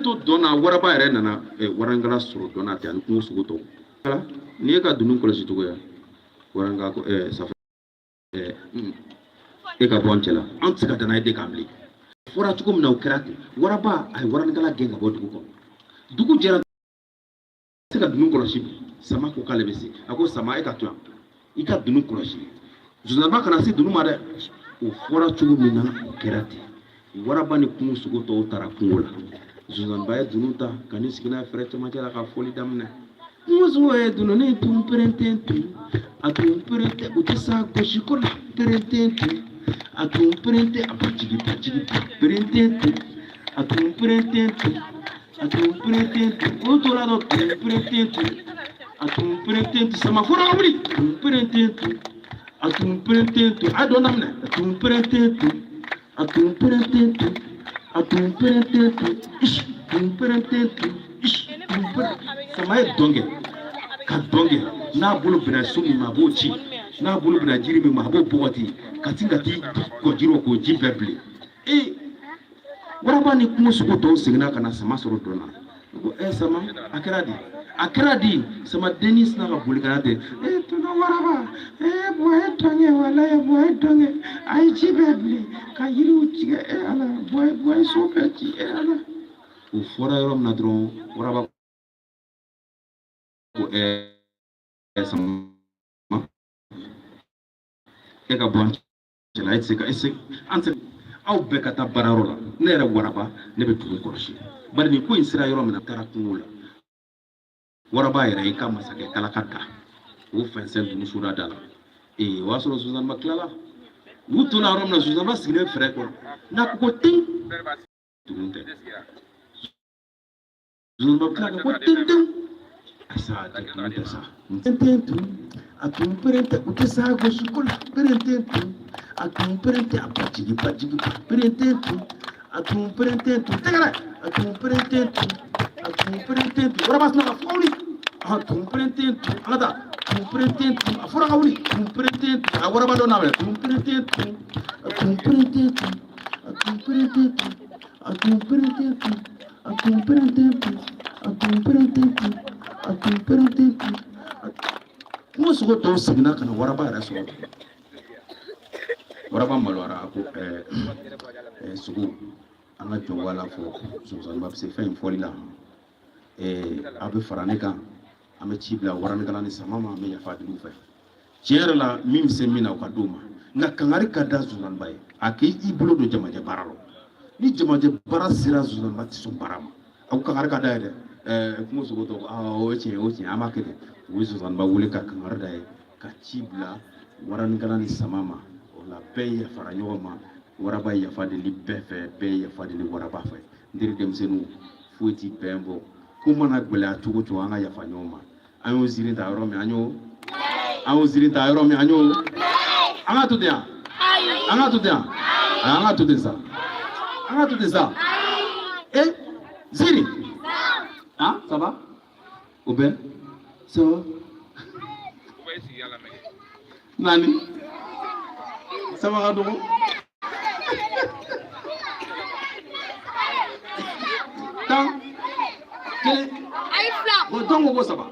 to donna waraba yɛrɛ nana warangala sɔrɔ donna ten ani kungo sugu tɔw ala n'i ye ka dunun kɔlɔsi cogo ya waranga ko safa e ka bɔ an cɛla an tɛ se ka danna ye de k'an bilen fɔra cogo min na o kɛra ten waraba a ye warangala gɛn ka bɔ dugu kɔnɔ dugu jɛra se ka dunun kɔlɔsi sama ko k'ale bɛ se a ko sama e ka to yan i ka dunun kɔlɔsi zonzanba kana se dunun ma dɛ o fɔra cogo min na o kɛra ten waraba ni kungo sugu tɔw taara kungo la zonzanba ye dunun ta ka ni sigi n'a fɛrɛ cɛmancɛ la ka fɔli daminɛ kungo sugu ye dununi tun perenten tun a tun perenten u tɛ sa gosi ko la perenten tun a tun perenten a bajigi perenten tun a tun perenten tun a tun perenten tun o tora dɔ tun perenten tun a tun perenten tun sama fɔra ka wuli tun perenten tun a tun perenten tun a dɔn daminɛ a tun perenten tun a tun perenten tun a tun perenten tun tun perenten tun tun perenten sama ye dɔn kɛ ka dɔn kɛ n'a bolo bɛnna so min ma a b'o ci n'a bolo bɛnna jiri min ma a b'o bɔgɔti ka ti ka ti kɔjiri k'o ji bɛɛ bilen waraba ni kungo sugu tɔw seginna ka na sama sɔrɔ dɔn na ko sama a kɛra di sama denni sina ka boli kana ten tuna waraba bɔ ye dɔn kɛ walayi bɔ ye dɔn kɛ a ye ji bɛɛ bilen ka yiriw tigɛ ala bɔ ye so bɛɛ ci ala o fɔra yɔrɔ min na dɔrɔn waraba ko sama e ka bɔ an cɛla e tɛ se ka an tɛ aw bɛɛ ka taa baarayɔrɔ la ne yɛrɛ waraba ne bɛ dugu kɔlɔsi bari nin ko in sera yɔrɔ min na taara kungo la waraba yɛrɛ i ka masakɛ kalaka da o fɛnsɛn dunun suda da la o y'a sɔrɔ zonzanba tilala u tora yɔrɔ min na zonzanba sigilen fɛrɛ kɔrɔ n'a ko ten dunun tɛ zonzanba tilala ko ten asa dunun tɛ sa ten a tun perente u tɛ sa gosi ko la perente tun a tun perente a bajigi perente tun a tun perente tun tɛgɛrɛ a tun perente tun a tun perente tun waraba sina ka fɔ wuli a tun perente tun ala ta tun perente tun a fɔra ka wuli tun perente tun a waraba dɔ n'a minɛ tun perente tun a tun perente tun a tun perente tun a tun perente tun a tun perente tun a tun perente tun a tun perente tun kungo sugu tɔw seginna ka na waraba yɛrɛ sɔrɔ waraba maloyara ko sugu an ka jɔ wala fɔ zonzanba bɛ se fɛn in fɔli la a bɛ fara ne kan an bɛ ci bila waranikala ni sama ma an bɛ yafa deli u fɛ tiɲɛ yɛrɛ la min bɛ se min na o ka d'o ma nka kangari ka da zonzanba ye a k'i bolo don jamajɛ baara la ni jamajɛ baara sera zonzanba tɛ sɔn baara ma a ko kangari ka da ye dɛ kungo sugu tɔw o ye tiɲɛ an b'a kɛ ten u ye zonzanba wele ka kangari da ye ka ci bila waranikala ni sama ma o la bɛɛ yafara ɲɔgɔn ma waraba yafa deli bɛɛ fɛ bɛɛ yafa deli waraba fɛ n teri denmisɛnninw foyi t'i bɛn bɔ ko mana gɛlɛya cogo o cogo an ka yafa ɲɔgɔn ma an y'o ziiri ta yɔrɔ min an y'o ziiri ta yɔrɔ min an y'o an ka to ten yan an ka to ten yan an ka to ten sa an ka to ten sa ziiri ça va o bɛ ça va nani ça va ka dɔgɔ tan kelen o tɔn ko saba